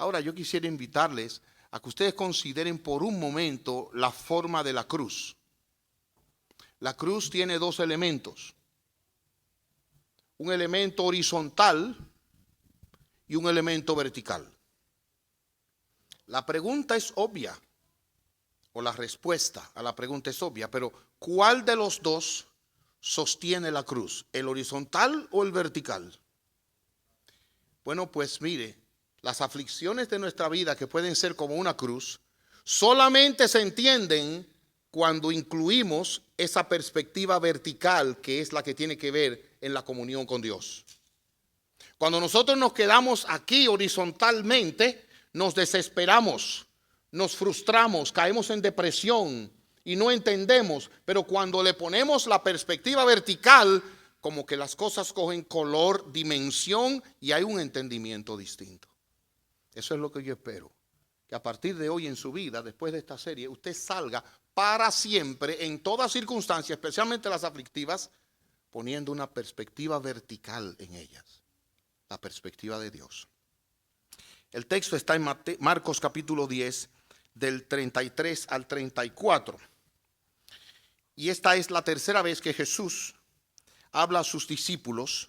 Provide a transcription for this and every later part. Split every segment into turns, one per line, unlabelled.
Ahora yo quisiera invitarles a que ustedes consideren por un momento la forma de la cruz. La cruz tiene dos elementos. Un elemento horizontal y un elemento vertical. La pregunta es obvia, o la respuesta a la pregunta es obvia, pero ¿cuál de los dos sostiene la cruz? ¿El horizontal o el vertical? Bueno, pues mire, las aflicciones de nuestra vida, que pueden ser como una cruz, solamente se entienden cuando incluimos esa perspectiva vertical, que es la que tiene que ver en la comunión con Dios. Cuando nosotros nos quedamos aquí horizontalmente, nos desesperamos, nos frustramos, caemos en depresión y no entendemos. Pero cuando le ponemos la perspectiva vertical, como que las cosas cogen color, dimensión y hay un entendimiento distinto. Eso es lo que yo espero, que a partir de hoy en su vida, después de esta serie, usted salga para siempre en todas circunstancias, especialmente las aflictivas, poniendo una perspectiva vertical en ellas, la perspectiva de Dios. El texto está en Marcos capítulo 10, del 33 al 34. Y esta es la tercera vez que Jesús habla a sus discípulos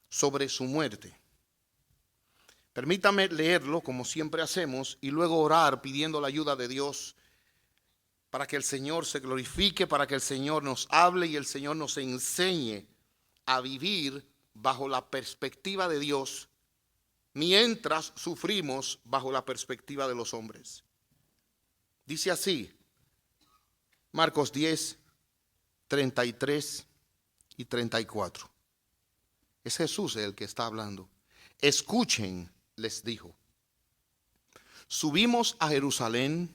sobre su muerte. Permítame leerlo como siempre hacemos y luego orar pidiendo la ayuda de Dios para que el Señor se glorifique, para que el Señor nos hable y el Señor nos enseñe a vivir bajo la perspectiva de Dios mientras sufrimos bajo la perspectiva de los hombres. Dice así, Marcos 10, 33 y 34. Es Jesús el que está hablando. Escuchen, les dijo. Subimos a Jerusalén,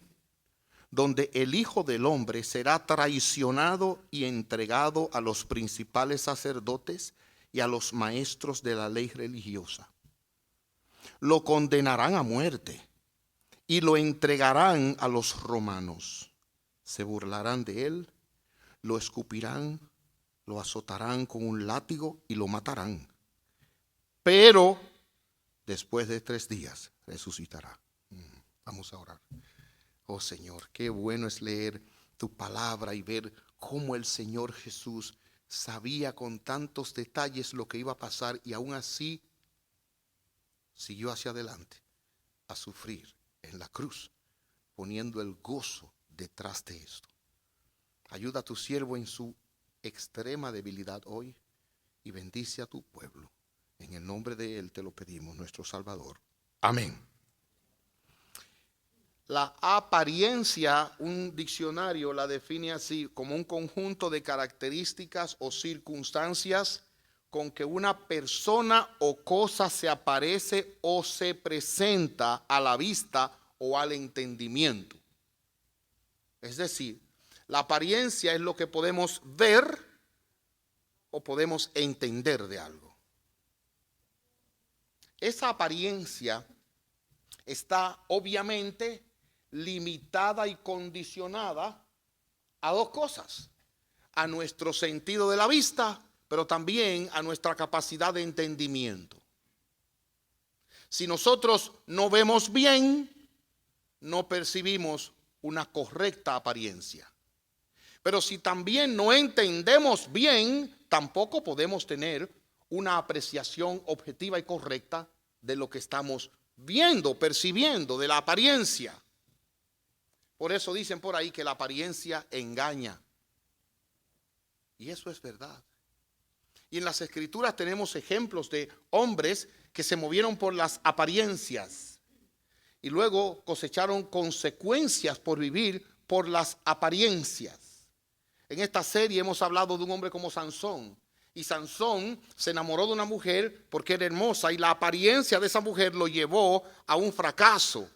donde el Hijo del Hombre será traicionado y entregado a los principales sacerdotes y a los maestros de la ley religiosa. Lo condenarán a muerte y lo entregarán a los romanos. Se burlarán de él, lo escupirán, lo azotarán con un látigo y lo matarán. Pero después de 3 días resucitará. Vamos a orar. Oh Señor, qué bueno es leer tu palabra y ver cómo el Señor Jesús sabía con tantos detalles lo que iba a pasar y aún así siguió hacia adelante a sufrir en la cruz, poniendo el gozo detrás de esto. Ayuda a tu siervo en su extrema debilidad hoy y bendice a tu pueblo. En el nombre de él te lo pedimos, nuestro Salvador. Amén. La apariencia, un diccionario la define así, como un conjunto de características o circunstancias con que una persona o cosa se aparece o se presenta a la vista o al entendimiento. Es decir, la apariencia es lo que podemos ver o podemos entender de algo. Esa apariencia está obviamente limitada y condicionada a 2 cosas: a nuestro sentido de la vista, pero también a nuestra capacidad de entendimiento. Si nosotros no vemos bien, no percibimos una correcta apariencia. Pero si también no entendemos bien, tampoco podemos tener una apreciación objetiva y correcta de lo que estamos viendo, percibiendo, de la apariencia. Por eso dicen por ahí que la apariencia engaña. Y eso es verdad. Y en las Escrituras tenemos ejemplos de hombres que se movieron por las apariencias y luego cosecharon consecuencias por vivir por las apariencias. En esta serie hemos hablado de un hombre como Sansón. Y Sansón se enamoró de una mujer porque era hermosa y la apariencia de esa mujer lo llevó a un fracaso.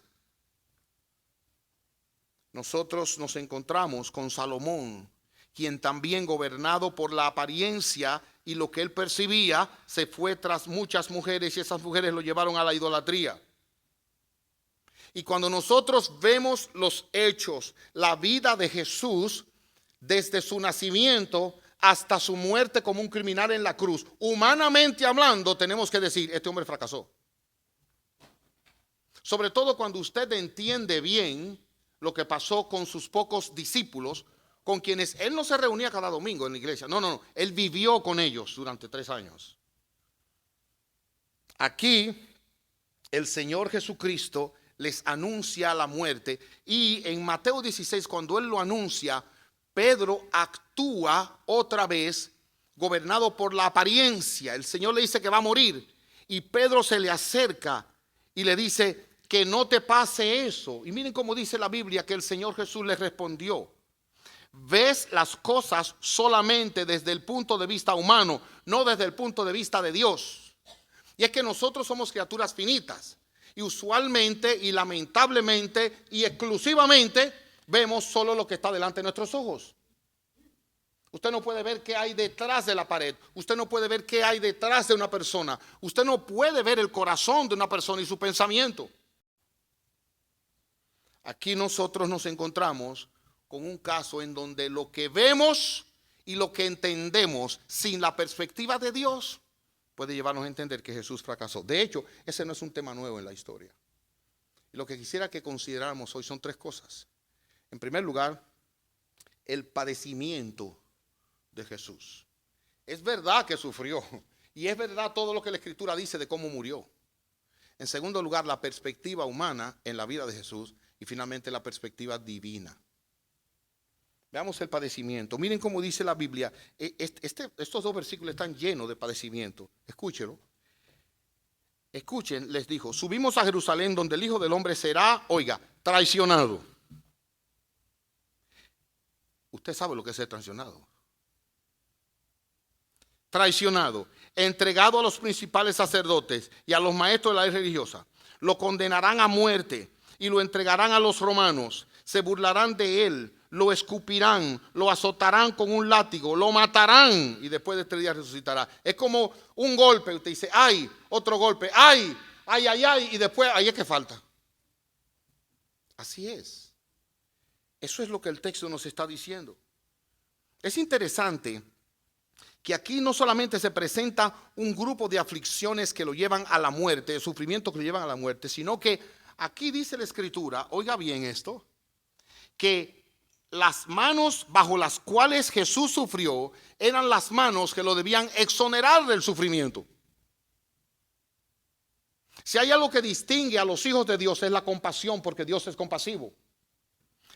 Nosotros nos encontramos con Salomón, quien también, gobernado por la apariencia y lo que él percibía, se fue tras muchas mujeres y esas mujeres lo llevaron a la idolatría. Y cuando nosotros vemos los hechos, la vida de Jesús, desde su nacimiento hasta su muerte como un criminal en la cruz, humanamente hablando, tenemos que decir, este hombre fracasó. Sobre todo cuando usted entiende bien lo que pasó con sus pocos discípulos, con quienes él no se reunía cada domingo en la iglesia. No. Él vivió con ellos durante 3 años. Aquí el Señor Jesucristo les anuncia la muerte. Y en Mateo 16, cuando él lo anuncia, Pedro actúa otra vez gobernado por la apariencia. El Señor le dice que va a morir. Y Pedro se le acerca y le dice que no te pase eso. Y miren cómo dice la Biblia que el Señor Jesús le respondió: ves las cosas solamente desde el punto de vista humano, no desde el punto de vista de Dios. Y es que nosotros somos criaturas finitas. Y usualmente y lamentablemente y exclusivamente vemos solo lo que está delante de nuestros ojos. Usted no puede ver qué hay detrás de la pared. Usted no puede ver qué hay detrás de una persona. Usted no puede ver el corazón de una persona y su pensamiento. Aquí nosotros nos encontramos con un caso en donde lo que vemos y lo que entendemos sin la perspectiva de Dios puede llevarnos a entender que Jesús fracasó. De hecho, ese no es un tema nuevo en la historia. Y lo que quisiera que consideráramos hoy son 3 cosas. En primer lugar, el padecimiento de Jesús. Es verdad que sufrió y es verdad todo lo que la Escritura dice de cómo murió. En segundo lugar, la perspectiva humana en la vida de Jesús. Y finalmente la perspectiva divina. Veamos el padecimiento. Miren cómo dice la Biblia. Estos 2 versículos están llenos de padecimiento. Escúchelo. Escuchen, les dijo: subimos a Jerusalén donde el Hijo del Hombre será, oiga, traicionado. Usted sabe lo que es ser traicionado. Traicionado, entregado a los principales sacerdotes y a los maestros de la ley religiosa. Lo condenarán a muerte y lo entregarán a los romanos. Se burlarán de él, lo escupirán, lo azotarán con un látigo, lo matarán y después de 3 días resucitará. Es como un golpe, usted dice, ay, otro golpe, ay, y después, ahí es que falta. Así es. Eso es lo que el texto nos está diciendo. Es interesante que aquí no solamente se presenta un grupo de aflicciones que lo llevan a la muerte, de sufrimiento que lo llevan a la muerte, sino que aquí dice la Escritura, oiga bien esto, que las manos bajo las cuales Jesús sufrió eran las manos que lo debían exonerar del sufrimiento. Si hay algo que distingue a los hijos de Dios es la compasión, porque Dios es compasivo.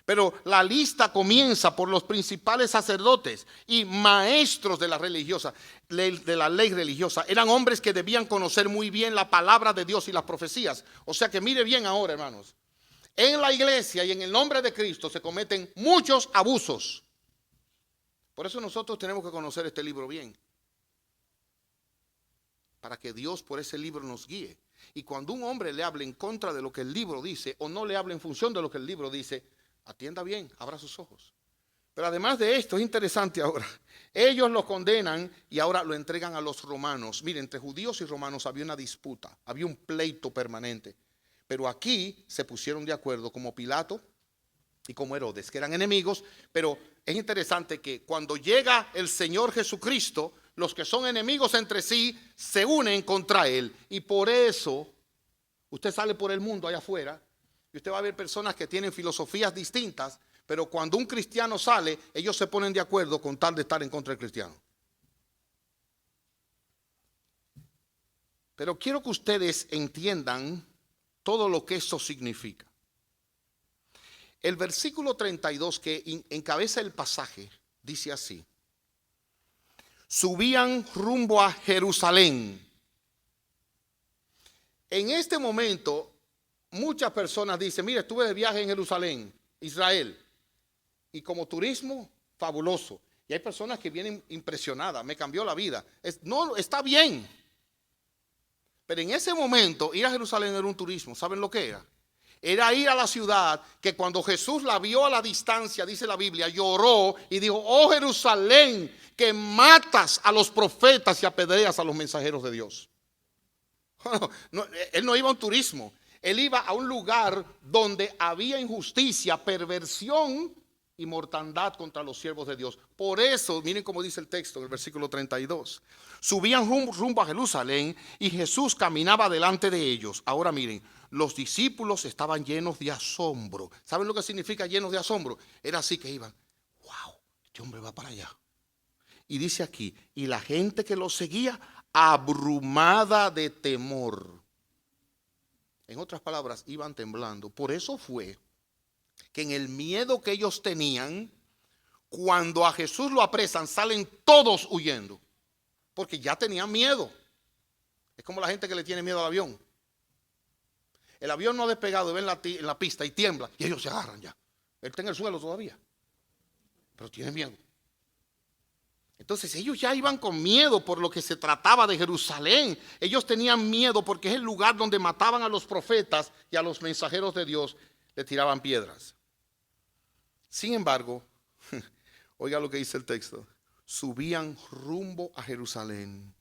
Pero la lista comienza por los principales sacerdotes y maestros de la ley religiosa. Eran hombres que debían conocer muy bien la palabra de Dios y las profecías. O sea que mire bien ahora, hermanos. En la iglesia y en el nombre de Cristo se cometen muchos abusos. Por eso nosotros tenemos que conocer este libro bien. Para que Dios por ese libro nos guíe. Y cuando un hombre le hable en contra de lo que el libro dice o no le hable en función de lo que el libro dice, atienda bien, abra sus ojos. Pero además de esto, es interesante ahora. Ellos lo condenan y ahora lo entregan a los romanos. Miren, entre judíos y romanos había una disputa, había un pleito permanente. Pero aquí se pusieron de acuerdo como Pilato y como Herodes, que eran enemigos. Pero es interesante que cuando llega el Señor Jesucristo, los que son enemigos entre sí se unen contra Él. Y por eso, usted sale por el mundo allá afuera y usted va a ver personas que tienen filosofías distintas, pero cuando un cristiano sale, ellos se ponen de acuerdo con tal de estar en contra del cristiano. Pero quiero que ustedes entiendan todo lo que eso significa. El versículo 32 que encabeza el pasaje dice así: subían rumbo a Jerusalén. En este momento, muchas personas dicen, mire, estuve de viaje en Jerusalén, Israel, y como turismo, fabuloso. Y hay personas que vienen impresionadas, me cambió la vida. No, está bien. Pero en ese momento, ir a Jerusalén era un turismo. ¿Saben lo que era? Era ir a la ciudad que cuando Jesús la vio a la distancia, dice la Biblia, lloró y dijo, oh Jerusalén, que matas a los profetas y apedreas a los mensajeros de Dios. Él no iba a un turismo. Él iba a un lugar donde había injusticia, perversión y mortandad contra los siervos de Dios. Por eso, miren cómo dice el texto en el versículo 32. Subían rumbo a Jerusalén y Jesús caminaba delante de ellos. Ahora miren, los discípulos estaban llenos de asombro. ¿Saben lo que significa llenos de asombro? Era así que iban, wow, este hombre va para allá. Y dice aquí, y la gente que lo seguía, abrumada de temor. En otras palabras, iban temblando. Por eso fue que en el miedo que ellos tenían, cuando a Jesús lo apresan, salen todos huyendo. Porque ya tenían miedo. Es como la gente que le tiene miedo al avión. El avión no ha despegado y ven en la pista y tiembla. Y ellos se agarran ya. Él está en el suelo todavía. Pero tiene miedo. Entonces ellos ya iban con miedo por lo que se trataba de Jerusalén. Ellos tenían miedo porque es el lugar donde mataban a los profetas y a los mensajeros de Dios. Le tiraban piedras. Sin embargo, oiga lo que dice el texto. Subían rumbo a Jerusalén.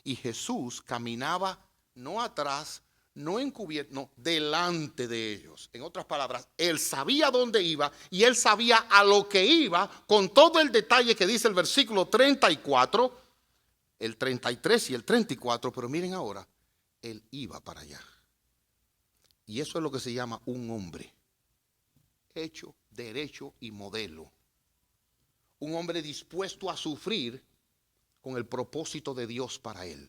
Y Jesús caminaba no atrás, no encubierto, no, delante de ellos. En otras palabras, él sabía dónde iba y él sabía a lo que iba con todo el detalle que dice el versículo 34, el 33 y el 34. Pero miren ahora, él iba para allá. Y eso es lo que se llama un hombre hecho, derecho y modelo. Un hombre dispuesto a sufrir con el propósito de Dios para él.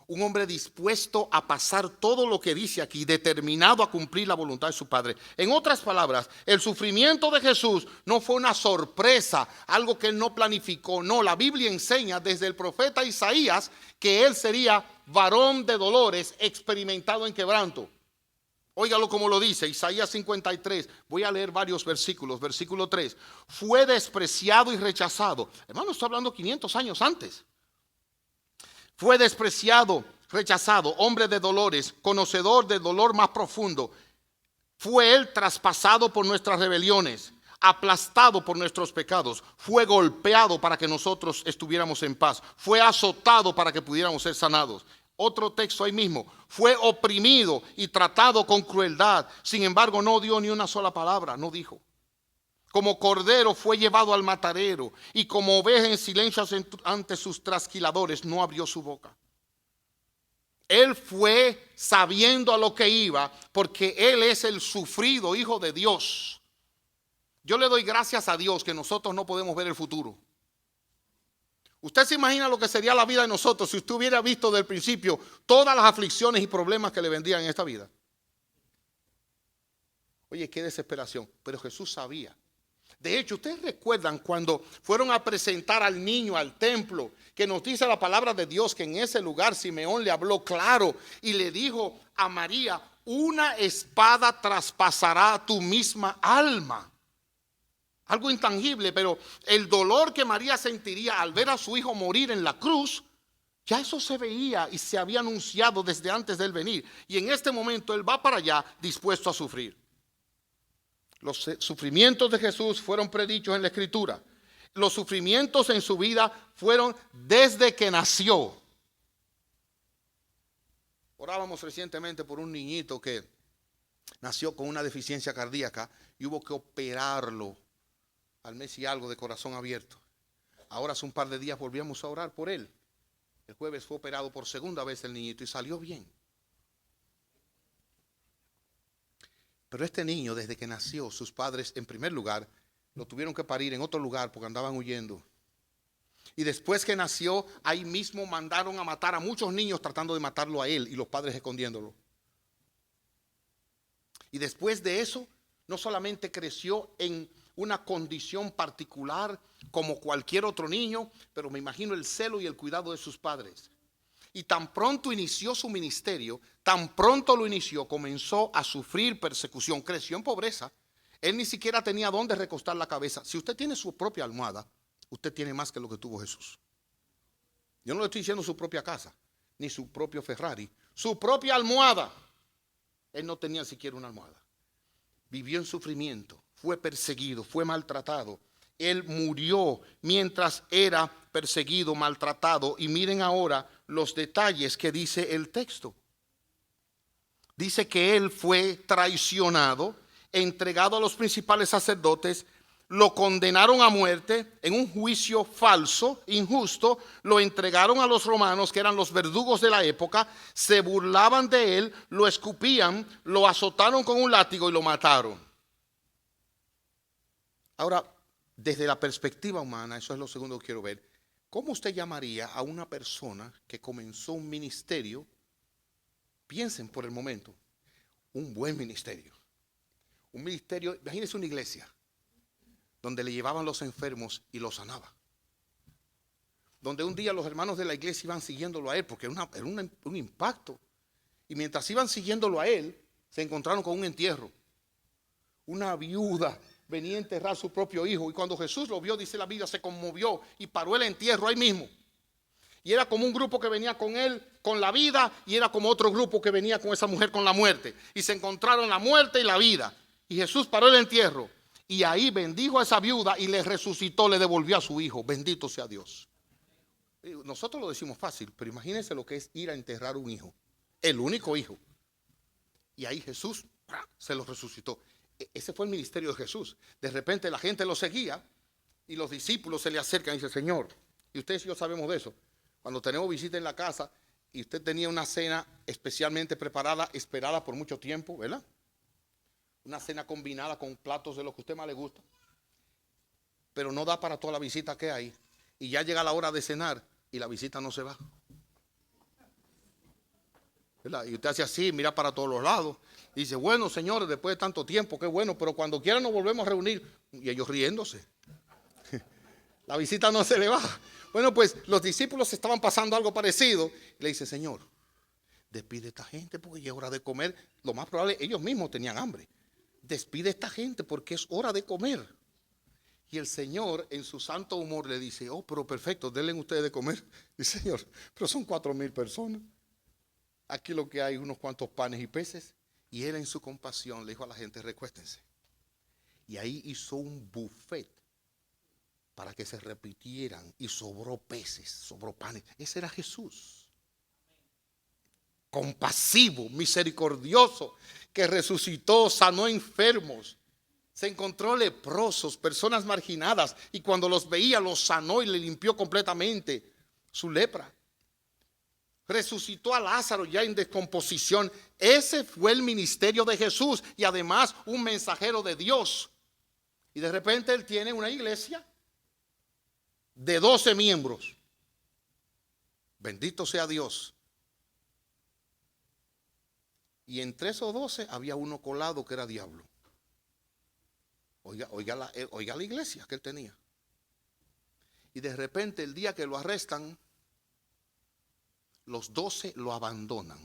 Un hombre dispuesto a pasar todo lo que dice aquí, determinado a cumplir la voluntad de su Padre. En otras palabras, el sufrimiento de Jesús no fue una sorpresa, algo que él no planificó. No, la Biblia enseña desde el profeta Isaías que él sería varón de dolores, experimentado en quebranto. Óigalo como lo dice, Isaías 53. Voy a leer varios versículos. Versículo 3. Fue despreciado y rechazado. Hermano, estoy hablando 500 años antes. Fue despreciado, rechazado, hombre de dolores, conocedor del dolor más profundo. Fue él traspasado por nuestras rebeliones, aplastado por nuestros pecados. Fue golpeado para que nosotros estuviéramos en paz. Fue azotado para que pudiéramos ser sanados. Otro texto ahí mismo. Fue oprimido y tratado con crueldad. Sin embargo, no dio ni una sola palabra, no dijo. Como cordero fue llevado al matadero y como oveja en silencio ante sus trasquiladores, no abrió su boca. Él fue sabiendo a lo que iba porque él es el sufrido Hijo de Dios. Yo le doy gracias a Dios que nosotros no podemos ver el futuro. Usted se imagina lo que sería la vida de nosotros si usted hubiera visto desde el principio todas las aflicciones y problemas que le vendrían en esta vida. Oye, qué desesperación. Pero Jesús sabía. De hecho, ustedes recuerdan cuando fueron a presentar al niño al templo, que nos dice la palabra de Dios que en ese lugar Simeón le habló claro y le dijo a María, una espada traspasará tu misma alma. Algo intangible, pero el dolor que María sentiría al ver a su hijo morir en la cruz, ya eso se veía y se había anunciado desde antes de él venir. Y en este momento él va para allá dispuesto a sufrir. Los sufrimientos de Jesús fueron predichos en la Escritura. Los sufrimientos en su vida fueron desde que nació. Orábamos recientemente por un niñito que nació con una deficiencia cardíaca y hubo que operarlo al mes y algo de corazón abierto. Ahora hace un par de días volvíamos a orar por él. El jueves fue operado por segunda vez el niñito y salió bien. Pero este niño, desde que nació, sus padres, en primer lugar, lo tuvieron que parir en otro lugar porque andaban huyendo. Y después que nació, ahí mismo mandaron a matar a muchos niños tratando de matarlo a él y los padres escondiéndolo. Y después de eso, no solamente creció en una condición particular como cualquier otro niño, pero me imagino el celo y el cuidado de sus padres. Y tan pronto inició su ministerio, tan pronto lo inició, comenzó a sufrir persecución, creció en pobreza. Él ni siquiera tenía dónde recostar la cabeza. Si usted tiene su propia almohada, usted tiene más que lo que tuvo Jesús. Yo no le estoy diciendo su propia casa, ni su propio Ferrari, su propia almohada. Él no tenía siquiera una almohada. Vivió en sufrimiento, fue perseguido, fue maltratado. Él murió mientras era perseguido, maltratado. Y miren ahora los detalles que dice el texto. Dice que él fue traicionado, entregado a los principales sacerdotes, lo condenaron a muerte en un juicio falso, injusto, lo entregaron a los romanos, que eran los verdugos de la época, se burlaban de él, lo escupían, lo azotaron con un látigo y lo mataron. Ahora, desde la perspectiva humana, eso es lo segundo que quiero ver, ¿cómo usted llamaría a una persona que comenzó un ministerio? Piensen por el momento, un buen ministerio. Un ministerio, imagínense una iglesia donde le llevaban los enfermos y los sanaba. Donde un día los hermanos de la iglesia iban siguiéndolo a él, porque era un impacto. Y mientras iban siguiéndolo a él, se encontraron con un entierro. Una viuda venía a enterrar a su propio hijo. Y cuando Jesús lo vio, dice la Biblia, se conmovió y paró el entierro ahí mismo. Y era como un grupo que venía con él con la vida, y era como otro grupo que venía con esa mujer con la muerte. Y se encontraron la muerte y la vida. Y Jesús paró el entierro. Y ahí bendijo a esa viuda y le resucitó, le devolvió a su hijo. Bendito sea Dios. Nosotros lo decimos fácil, pero imagínense lo que es ir a enterrar un hijo. El único hijo. Y ahí Jesús se lo resucitó. Ese fue el ministerio de Jesús. De repente la gente lo seguía y los discípulos se le acercan y dicen, Señor, y ustedes y yo sabemos de eso. Cuando tenemos visita en la casa y usted tenía una cena especialmente preparada, esperada por mucho tiempo, ¿verdad? Una cena combinada con platos de lo que a usted más le gusta. Pero no da para toda la visita que hay. Y ya llega la hora de cenar y la visita no se va. ¿Verdad? Y usted hace así, mira para todos los lados. Y dice, bueno, señores, después de tanto tiempo, qué bueno, pero cuando quieran nos volvemos a reunir. Y ellos riéndose. La visita no se le va. Bueno, pues los discípulos estaban pasando algo parecido. Y le dice, Señor, despide a esta gente porque ya es hora de comer. Lo más probable, ellos mismos tenían hambre. Despide a esta gente porque es hora de comer. Y el Señor en su santo humor le dice, oh, pero perfecto, denle ustedes de comer. Y Señor, pero son 4,000 personas. Aquí lo que hay unos cuantos panes y peces. Y él en su compasión le dijo a la gente, recuéstense. Y ahí hizo un buffet para que se repitieran y sobró peces, sobró panes. Ese era Jesús. Compasivo, misericordioso, que resucitó, sanó enfermos, se encontró leprosos, personas marginadas, y cuando los veía los sanó y le limpió completamente su lepra. Resucitó a Lázaro ya en descomposición. Ese fue el ministerio de Jesús y además un mensajero de Dios. Y de repente él tiene una iglesia de 12 miembros. Bendito sea Dios. Y entre esos 12 había uno colado que era diablo. Oiga la iglesia que él tenía. Y de repente el día que lo arrestan, los 12 lo abandonan.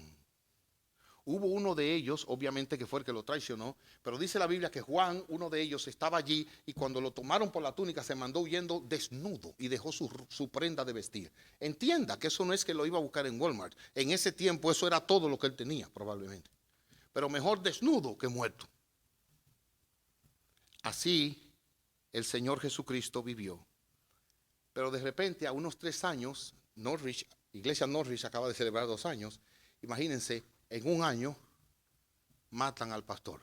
Hubo uno de ellos, obviamente que fue el que lo traicionó, pero dice la Biblia que Juan, uno de ellos, estaba allí y cuando lo tomaron por la túnica se mandó huyendo desnudo y dejó su prenda de vestir. Entienda que eso no es que lo iba a buscar en Walmart. En ese tiempo eso era todo lo que él tenía, probablemente. Pero mejor desnudo que muerto. Así el Señor Jesucristo vivió. Pero de repente, a unos 3 años, Iglesia Norwich acaba de celebrar 2 años. Imagínense, en un año matan al pastor.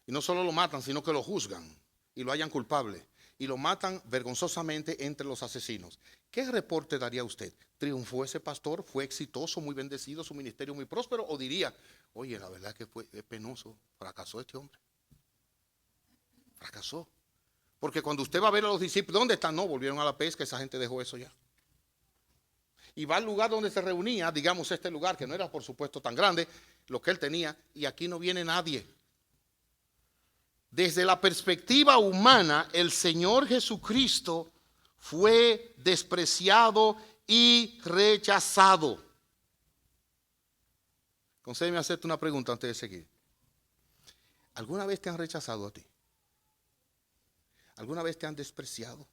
Y no solo lo matan, sino que lo juzgan y lo hallan culpable. Y lo matan vergonzosamente entre los asesinos. ¿Qué reporte daría usted? ¿Triunfó ese pastor? ¿Fue exitoso, muy bendecido, su ministerio muy próspero? ¿O diría, oye, la verdad es que es penoso, fracasó este hombre? Fracasó. Porque cuando usted va a ver a los discípulos, ¿dónde están? No, volvieron a la pesca, esa gente dejó eso ya. Y va al lugar donde se reunía, digamos este lugar, que no era por supuesto tan grande, lo que él tenía, y aquí no viene nadie. Desde la perspectiva humana, el Señor Jesucristo fue despreciado y rechazado. Concédeme hacerte una pregunta antes de seguir. ¿Alguna vez te han rechazado a ti? ¿Alguna vez te han despreciado?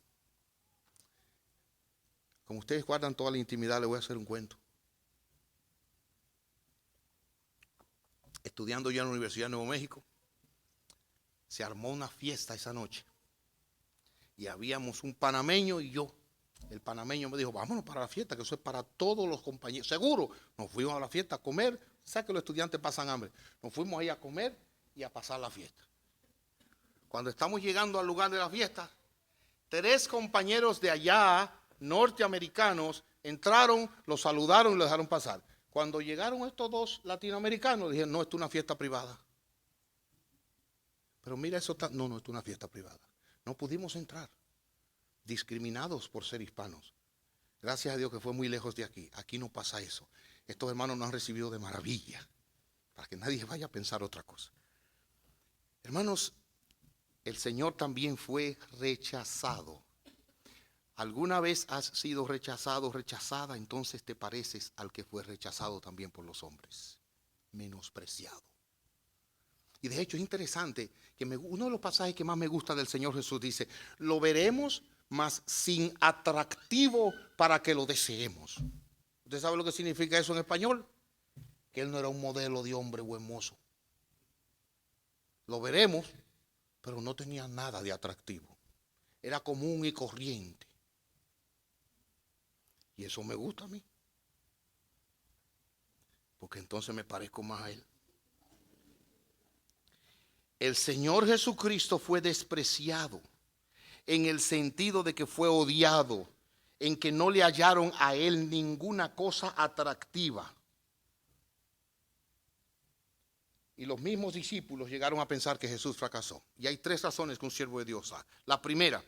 Como ustedes guardan toda la intimidad, les voy a hacer un cuento. Estudiando yo en la Universidad de Nuevo México, se armó una fiesta esa noche. Y habíamos un panameño y yo. El panameño me dijo, vámonos para la fiesta, que eso es para todos los compañeros. Seguro, nos fuimos a la fiesta a comer. ¿Sabes que los estudiantes pasan hambre? Nos fuimos ahí a comer y a pasar la fiesta. Cuando estamos llegando al lugar de la fiesta, 3 compañeros de allá, norteamericanos, entraron, los saludaron y los dejaron pasar. Cuando llegaron estos 2 latinoamericanos, dijeron, no, esto es una fiesta privada. Pero mira, eso está, no, esto es una fiesta privada. No pudimos entrar, discriminados por ser hispanos. Gracias a Dios que fue muy lejos de aquí. Aquí no pasa eso. Estos hermanos nos han recibido de maravilla, para que nadie vaya a pensar otra cosa. Hermanos, el Señor también fue rechazado. ¿Alguna vez has sido rechazado, rechazada? Entonces te pareces al que fue rechazado también por los hombres, menospreciado. Y de hecho es interesante que uno de los pasajes que más me gusta del Señor Jesús dice, lo veremos, mas sin atractivo para que lo deseemos. ¿Usted sabe lo que significa eso en español? Que Él no era un modelo de hombre o hermoso. Lo veremos, pero no tenía nada de atractivo. Era común y corriente. Y eso me gusta a mí, porque entonces me parezco más a Él. El Señor Jesucristo fue despreciado en el sentido de que fue odiado, en que no le hallaron a Él ninguna cosa atractiva. Y los mismos discípulos llegaron a pensar que Jesús fracasó. Y hay 3 razones que un siervo de Dios da. La primera,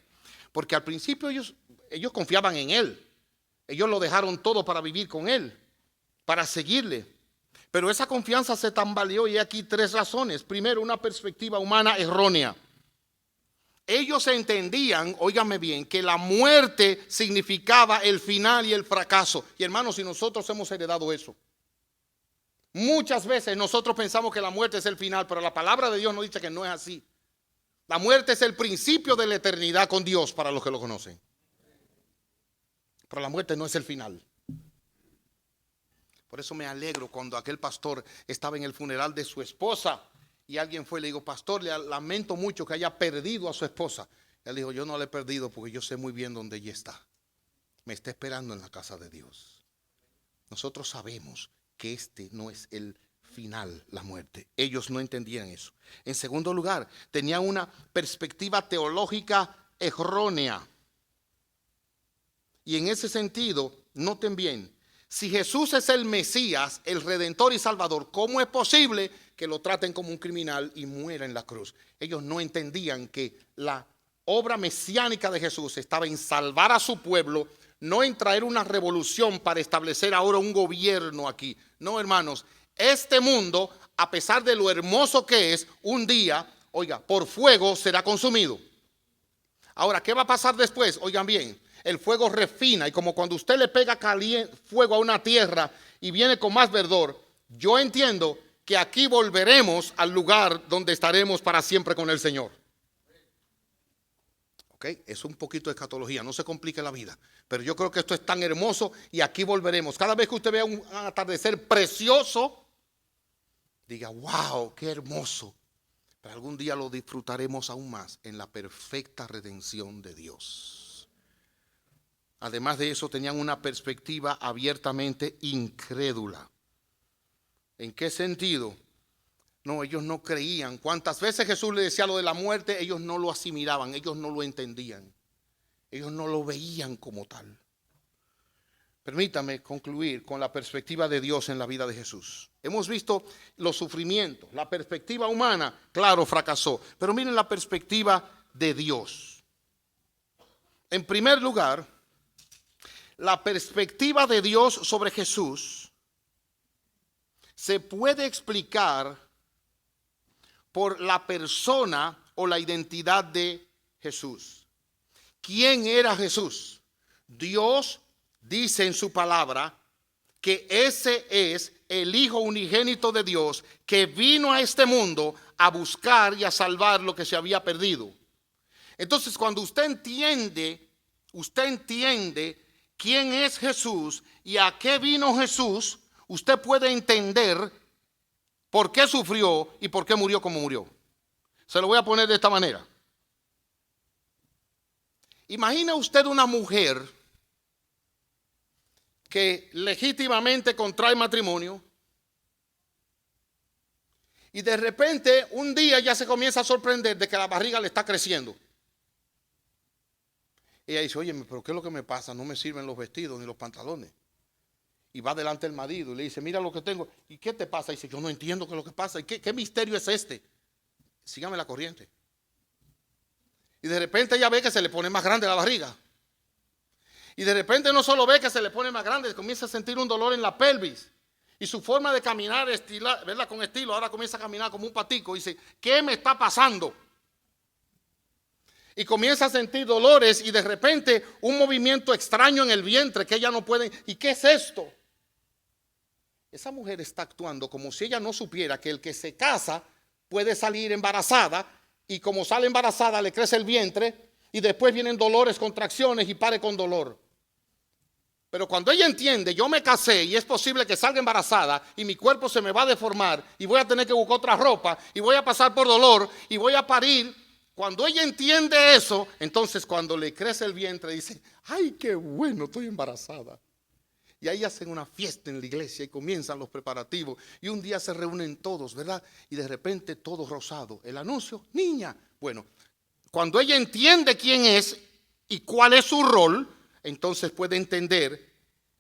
porque al principio ellos confiaban en Él. Ellos lo dejaron todo para vivir con Él, para seguirle. Pero esa confianza se tambaleó y hay aquí 3 razones. Primero, una perspectiva humana errónea. Ellos entendían, óigame bien, que la muerte significaba el final y el fracaso. Y hermanos, si nosotros hemos heredado eso. Muchas veces nosotros pensamos que la muerte es el final, pero la palabra de Dios nos dice que no es así. La muerte es el principio de la eternidad con Dios para los que lo conocen. Pero la muerte no es el final. Por eso me alegro cuando aquel pastor estaba en el funeral de su esposa y alguien fue y le dijo, pastor, le lamento mucho que haya perdido a su esposa. Él dijo, yo no la he perdido porque yo sé muy bien dónde ella está. Me está esperando en la casa de Dios. Nosotros sabemos que este no es el final, la muerte. Ellos no entendían eso. En segundo lugar, tenían una perspectiva teológica errónea. Y en ese sentido, noten bien, si Jesús es el Mesías, el Redentor y Salvador, ¿cómo es posible que lo traten como un criminal y muera en la cruz? Ellos no entendían que la obra mesiánica de Jesús estaba en salvar a su pueblo, no en traer una revolución para establecer ahora un gobierno aquí. No, hermanos, este mundo, a pesar de lo hermoso que es, un día, oiga, por fuego será consumido. Ahora, ¿qué va a pasar después? Oigan bien. El fuego refina y como cuando usted le pega fuego a una tierra y viene con más verdor, yo entiendo que aquí volveremos al lugar donde estaremos para siempre con el Señor. Ok, es un poquito de escatología, no se complique la vida, pero yo creo que esto es tan hermoso y aquí volveremos. Cada vez que usted vea un atardecer precioso, diga, wow, qué hermoso. Pero algún día lo disfrutaremos aún más en la perfecta redención de Dios. Además de eso, tenían una perspectiva abiertamente incrédula. ¿En qué sentido? No, ellos no creían. Cuántas veces Jesús le decía lo de la muerte, ellos no lo asimilaban, ellos no lo entendían. Ellos no lo veían como tal. Permítame concluir con la perspectiva de Dios en la vida de Jesús. Hemos visto los sufrimientos, la perspectiva humana, claro, fracasó. Pero miren la perspectiva de Dios. En primer lugar, la perspectiva de Dios sobre Jesús se puede explicar por la persona o la identidad de Jesús. ¿Quién era Jesús? Dios dice en su palabra que ese es el Hijo unigénito de Dios que vino a este mundo a buscar y a salvar lo que se había perdido. Entonces, cuando usted entiende quién es Jesús y a qué vino Jesús, usted puede entender por qué sufrió y por qué murió como murió. Se lo voy a poner de esta manera. Imagina usted una mujer que legítimamente contrae matrimonio Y de repente, un día ya se comienza a sorprender de que la barriga le está creciendo. Ella dice, oye, pero ¿qué es lo que me pasa? No me sirven los vestidos ni los pantalones. Y va delante del marido y le dice, mira lo que tengo. ¿Y qué te pasa? Y dice, yo no entiendo qué es lo que pasa. ¿Y qué misterio es este? Sígame la corriente. Y de repente ella ve que se le pone más grande la barriga. Y de repente no solo ve que se le pone más grande, comienza a sentir un dolor en la pelvis. Y su forma de caminar, ¿verdad? Con estilo, ahora comienza a caminar como un patico. Y dice, ¿qué me está pasando? Y comienza a sentir dolores y de repente un movimiento extraño en el vientre que ella no puede. ¿Y qué es esto? Esa mujer está actuando como si ella no supiera que el que se casa puede salir embarazada y como sale embarazada le crece el vientre y después vienen dolores, contracciones y pare con dolor. Pero cuando ella entiende, yo me casé y es posible que salga embarazada y mi cuerpo se me va a deformar y voy a tener que buscar otra ropa y voy a pasar por dolor y voy a parir. Cuando ella entiende eso, entonces cuando le crece el vientre dice, ay, qué bueno, estoy embarazada. Y ahí hacen una fiesta en la iglesia y comienzan los preparativos. Y un día se reúnen todos, ¿verdad? Y de repente todo rosado. El anuncio, niña. Bueno, cuando ella entiende quién es y cuál es su rol, entonces puede entender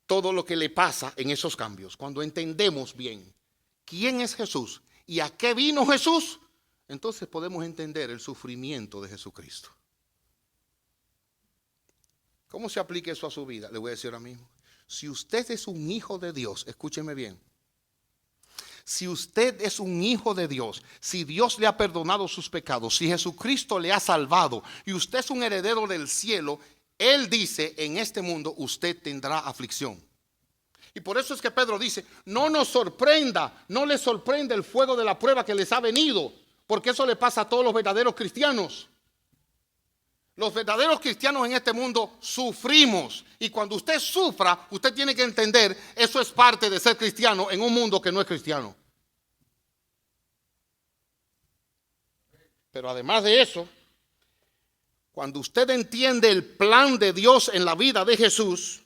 todo lo que le pasa en esos cambios. Cuando entendemos bien quién es Jesús y a qué vino Jesús, entonces podemos entender el sufrimiento de Jesucristo. ¿Cómo se aplica eso a su vida? Le voy a decir ahora mismo. Si usted es un hijo de Dios, escúcheme bien. Si usted es un hijo de Dios, si Dios le ha perdonado sus pecados, si Jesucristo le ha salvado y usted es un heredero del cielo, Él dice, en este mundo usted tendrá aflicción. Y por eso es que Pedro dice, no nos sorprenda, no les sorprende el fuego de la prueba que les ha venido, porque eso le pasa a todos los verdaderos cristianos. Los verdaderos cristianos en este mundo sufrimos. Y cuando usted sufra, usted tiene que entender, eso es parte de ser cristiano en un mundo que no es cristiano. Pero además de eso, cuando usted entiende el plan de Dios en la vida de Jesús,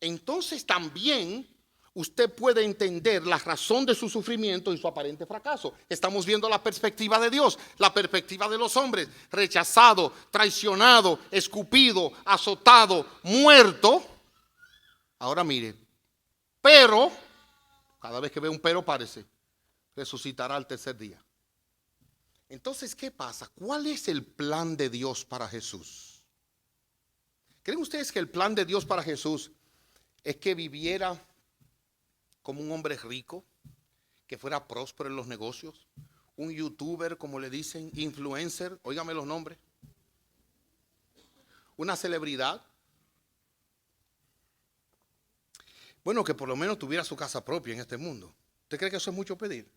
entonces también usted puede entender la razón de su sufrimiento y su aparente fracaso. Estamos viendo la perspectiva de Dios, la perspectiva de los hombres, rechazado, traicionado, escupido, azotado, muerto. Ahora mire, pero, cada vez que ve un pero párese, resucitará al tercer día. Entonces, ¿qué pasa? ¿Cuál es el plan de Dios para Jesús? ¿Creen ustedes que el plan de Dios para Jesús es que viviera como un hombre rico, que fuera próspero en los negocios, un youtuber, como le dicen, influencer, óigame los nombres, una celebridad? Bueno, que por lo menos tuviera su casa propia en este mundo. ¿Usted cree que eso es mucho pedir?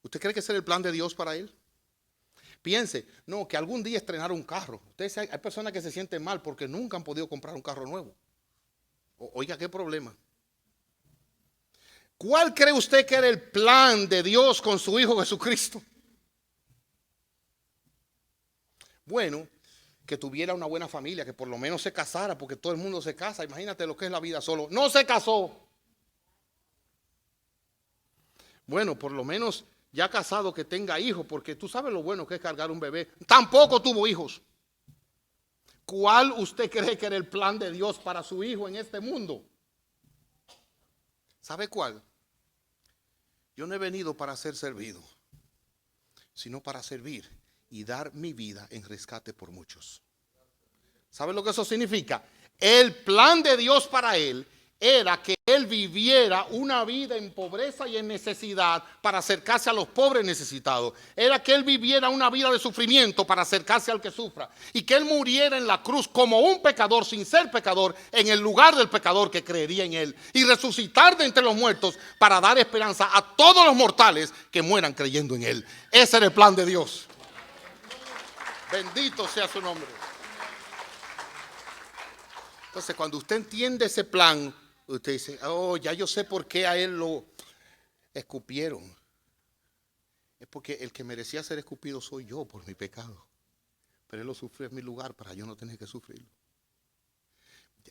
¿Usted cree que ese es el plan de Dios para él? Piense, no, que algún día estrenar un carro. Ustedes, hay personas que se sienten mal porque nunca han podido comprar un carro nuevo. Oiga, qué problema. ¿Cuál cree usted que era el plan de Dios con su Hijo Jesucristo? Bueno, que tuviera una buena familia, que por lo menos se casara, porque todo el mundo se casa. Imagínate lo que es la vida solo. No se casó. Bueno, por lo menos ya casado que tenga hijos, porque tú sabes lo bueno que es cargar un bebé. Tampoco tuvo hijos. ¿Cuál usted cree que era el plan de Dios para su hijo en este mundo? ¿Sabe cuál? Yo no he venido para ser servido, sino para servir y dar mi vida en rescate por muchos. ¿Sabe lo que eso significa? El plan de Dios para él era que él viviera una vida en pobreza y en necesidad para acercarse a los pobres necesitados. Era que él viviera una vida de sufrimiento para acercarse al que sufra. Y que él muriera en la cruz como un pecador sin ser pecador en el lugar del pecador que creería en él. Y resucitar de entre los muertos para dar esperanza a todos los mortales que mueran creyendo en él. Ese era el plan de Dios. Bendito sea su nombre. Entonces, cuando usted entiende ese plan, usted dice, oh, ya yo sé por qué a él lo escupieron. Es porque el que merecía ser escupido soy yo por mi pecado. Pero él lo sufrió en mi lugar para yo no tener que sufrirlo.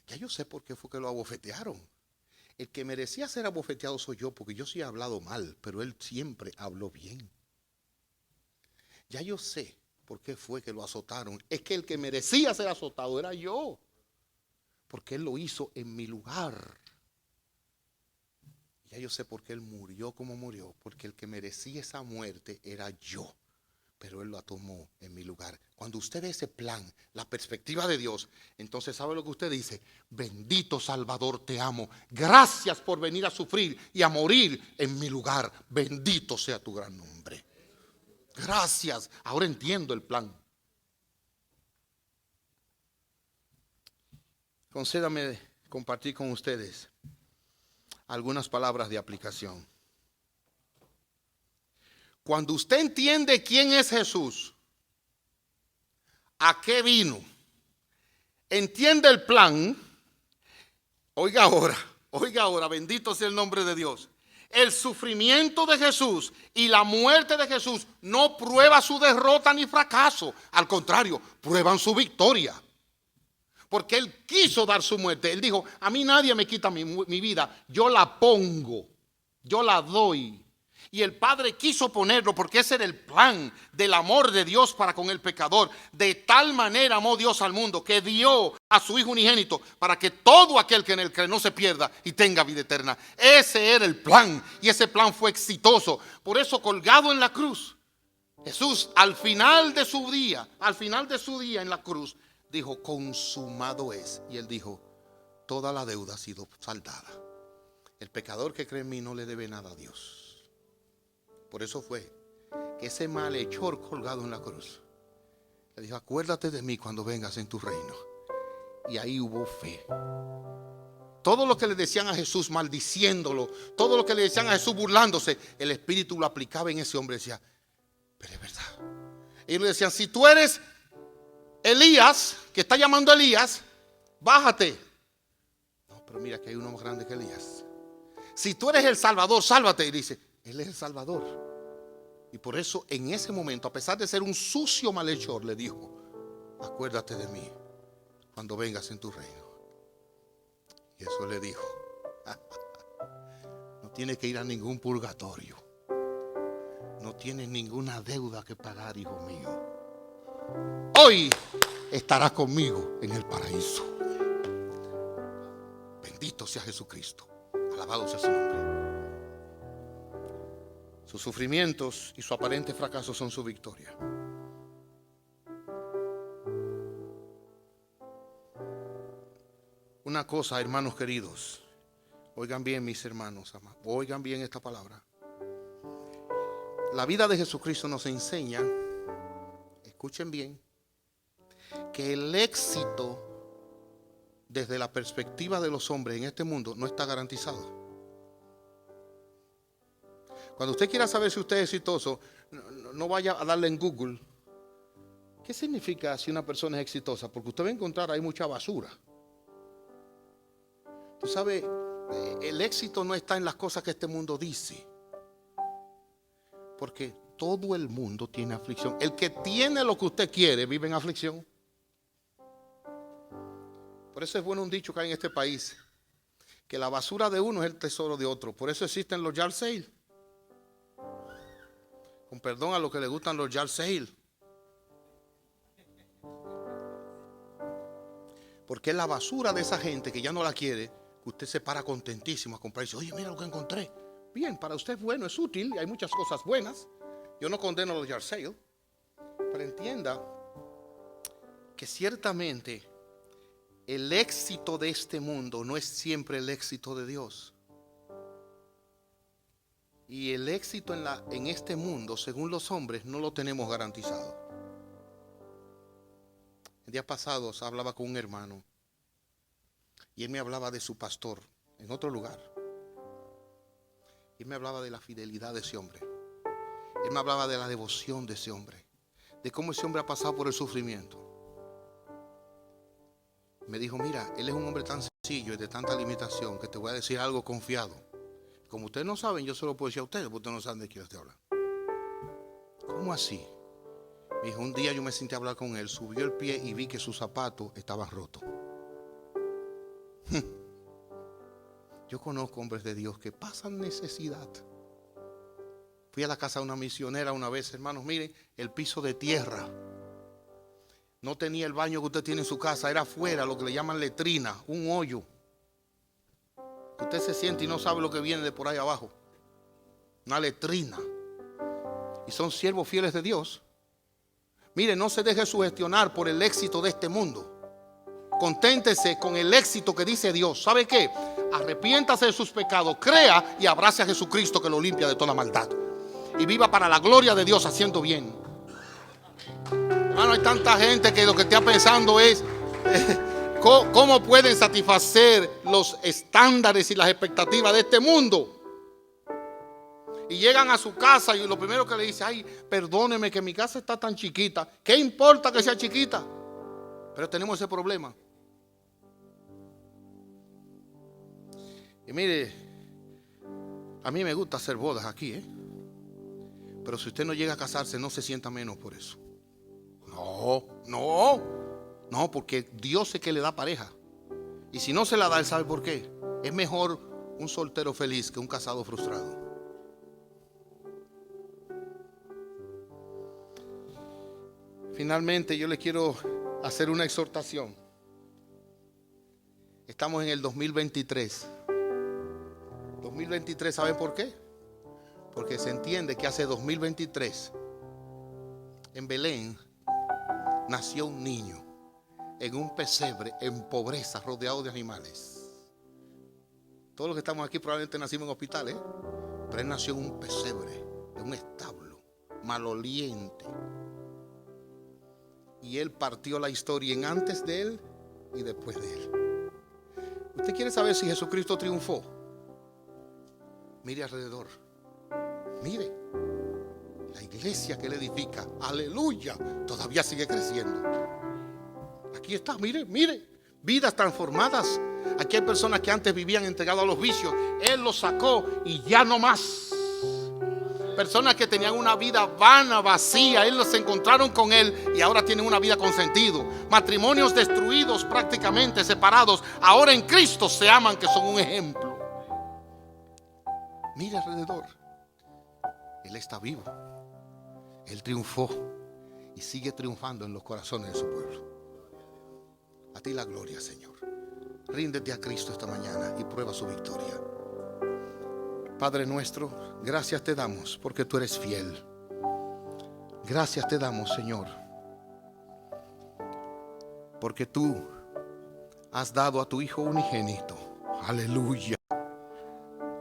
Ya yo sé por qué fue que lo abofetearon. El que merecía ser abofeteado soy yo, porque yo sí he hablado mal, pero él siempre habló bien. Ya yo sé por qué fue que lo azotaron. Es que el que merecía ser azotado era yo, porque él lo hizo en mi lugar. Ya yo sé por qué él murió como murió, porque el que merecía esa muerte era yo, pero él la tomó en mi lugar. Cuando usted ve ese plan, la perspectiva de Dios, entonces ¿sabe lo que usted dice? Bendito Salvador, te amo. Gracias por venir a sufrir y a morir en mi lugar. Bendito sea tu gran nombre. Gracias. Ahora entiendo el plan. Concédame compartir con ustedes algunas palabras de aplicación. Cuando usted entiende quién es Jesús, a qué vino, entiende el plan, oiga ahora, bendito sea el nombre de Dios. El sufrimiento de Jesús y la muerte de Jesús no prueba su derrota ni fracaso, al contrario, prueban su victoria. Porque Él quiso dar su muerte. Él dijo, a mí nadie me quita mi vida, yo la pongo, yo la doy. Y el Padre quiso ponerlo porque ese era el plan del amor de Dios para con el pecador. De tal manera amó Dios al mundo que dio a su Hijo unigénito para que todo aquel que en él cree no se pierda y tenga vida eterna. Ese era el plan y ese plan fue exitoso. Por eso colgado en la cruz, Jesús al final de su día en la cruz, dijo, consumado es. Y él dijo, toda la deuda ha sido saldada. El pecador que cree en mí no le debe nada a Dios. Por eso fue que ese malhechor colgado en la cruz le dijo, acuérdate de mí cuando vengas en tu reino. Y ahí hubo fe. Todo lo que le decían a Jesús maldiciéndolo, todo lo que le decían a Jesús burlándose, el Espíritu lo aplicaba en ese hombre. Decía, pero es verdad. Ellos le decían, si tú eres Elías, que está llamando a Elías, bájate. No, pero mira que hay uno más grande que Elías. Si tú eres el Salvador, sálvate. Y dice, Él es el Salvador. Y por eso en ese momento, a pesar de ser un sucio malhechor, le dijo, acuérdate de mí cuando vengas en tu reino. Y eso le dijo, no tienes que ir a ningún purgatorio. No tienes ninguna deuda que pagar, hijo mío. Hoy estarás conmigo en el paraíso. Bendito sea Jesucristo. Alabado sea su nombre. Sus sufrimientos y su aparente fracaso son su victoria. Una cosa, hermanos queridos, oigan bien, mis hermanos amados, oigan bien esta palabra. La vida de Jesucristo nos enseña, escuchen bien, que el éxito desde la perspectiva de los hombres en este mundo no está garantizado. Cuando usted quiera saber si usted es exitoso, no vaya a darle en Google. ¿Qué significa si una persona es exitosa? Porque usted va a encontrar ahí mucha basura. Tú sabes, el éxito no está en las cosas que este mundo dice. Porque todo el mundo tiene aflicción. El que tiene lo que usted quiere vive en aflicción. Por eso es bueno un dicho que hay en este país, que la basura de uno es el tesoro de otro. Por eso existen los yard sale. Con perdón a los que les gustan los yard sale. Porque es la basura de esa gente que ya no la quiere, que usted se para contentísimo a comprar y dice, oye, mira lo que encontré. Bien, para usted es bueno, es útil, y hay muchas cosas buenas. Yo no condeno los yard sale, pero entienda que ciertamente el éxito de este mundo no es siempre el éxito de Dios. Y el éxito en este mundo, según los hombres, no lo tenemos garantizado. El día pasado hablaba con un hermano y él me hablaba de su pastor en otro lugar. Y él me hablaba de la fidelidad de ese hombre. Él me hablaba de la devoción de ese hombre, de cómo ese hombre ha pasado por el sufrimiento. Me dijo, mira, él es un hombre tan sencillo y de tanta limitación que te voy a decir algo confiado. Como ustedes no saben, yo se lo puedo decir a ustedes, porque ustedes no saben de quién estoy hablando. ¿Cómo así? Me dijo, un día yo me senté a hablar con él, subió el pie y vi que sus zapatos estaban rotos. Yo conozco hombres de Dios que pasan necesidad. Fui a la casa de una misionera una vez, hermanos, miren, el piso de tierra. No tenía el baño que usted tiene en su casa, era afuera, lo que le llaman letrina, un hoyo. Usted se siente y no sabe lo que viene de por ahí abajo. Una letrina. Y son siervos fieles de Dios. Mire, no se deje sugestionar por el éxito de este mundo. Conténtese con el éxito que dice Dios. ¿Sabe qué? Arrepiéntase de sus pecados, crea y abrace a Jesucristo que lo limpia de toda maldad. Y viva para la gloria de Dios haciendo bien. Hermano, hay tanta gente que lo que está pensando es cómo pueden satisfacer los estándares y las expectativas de este mundo. Y llegan a su casa y lo primero que le dice: ay, perdóneme que mi casa está tan chiquita. ¿Qué importa que sea chiquita? Pero tenemos ese problema. Y mire, a mí me gusta hacer bodas aquí, pero si usted no llega a casarse, no se sienta menos por eso. No, porque Dios es que le da pareja. Y si no se la da, Él sabe por qué. Es mejor un soltero feliz que un casado frustrado. Finalmente, yo le quiero hacer una exhortación. Estamos en el 2023. 2023, ¿saben por qué? Porque se entiende que hace 2023 en Belén nació un niño en un pesebre en pobreza, rodeado de animales. Todos los que estamos aquí probablemente nacimos en hospitales, pero él nació en un pesebre, en un establo, maloliente. Y él partió la historia en antes de él y después de él. ¿Usted quiere saber si Jesucristo triunfó? Mire alrededor. Mire. La iglesia que él edifica, aleluya, todavía sigue creciendo. Aquí está, mire, vidas transformadas. Aquí hay personas que antes vivían entregados a los vicios. Él los sacó y ya no más. Personas que tenían una vida vana, vacía, Él los encontraron con Él y ahora tienen una vida con sentido. Matrimonios destruidos, prácticamente separados, ahora en Cristo se aman, que son un ejemplo. Mire alrededor. Él está vivo. Él triunfó y sigue triunfando en los corazones de su pueblo. A ti la gloria, Señor. Ríndete a Cristo esta mañana y prueba su victoria. Padre nuestro, gracias te damos porque tú eres fiel. Gracias te damos, Señor, porque tú has dado a tu Hijo unigénito. Aleluya.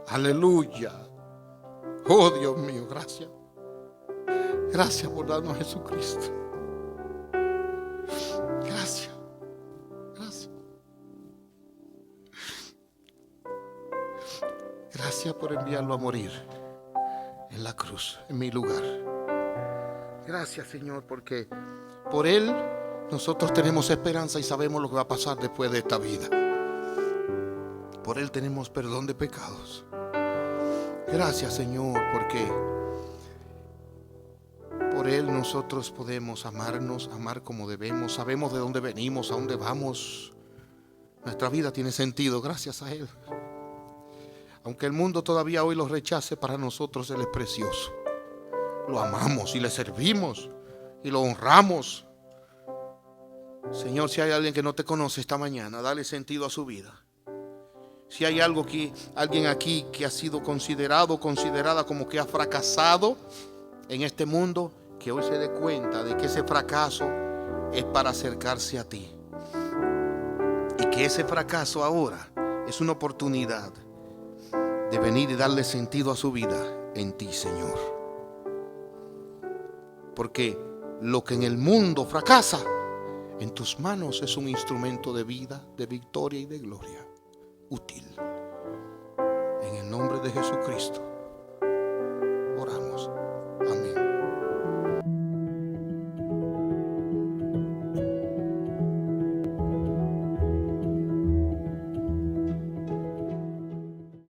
Aleluya. Oh, Dios mío, gracias. Gracias por darnos a Jesucristo. Gracias. Gracias. Gracias por enviarlo a morir en la cruz, en mi lugar. Gracias, Señor, porque por Él nosotros tenemos esperanza y sabemos lo que va a pasar después de esta vida. Por Él tenemos perdón de pecados. Gracias, Señor, porque por Él nosotros podemos amarnos, amar como debemos. Sabemos de dónde venimos, a dónde vamos. Nuestra vida tiene sentido gracias a Él. Aunque el mundo todavía hoy lo rechace, para nosotros Él es precioso. Lo amamos y le servimos y lo honramos. Señor, si hay alguien que no te conoce esta mañana, dale sentido a su vida. Si hay alguien aquí que ha sido considerado, considerada como que ha fracasado en este mundo, que hoy se dé cuenta de que ese fracaso es para acercarse a ti. Y que ese fracaso ahora es una oportunidad de venir y darle sentido a su vida en ti, Señor. Porque lo que en el mundo fracasa, en tus manos es un instrumento de vida, de victoria y de gloria, útil. En el nombre de Jesucristo.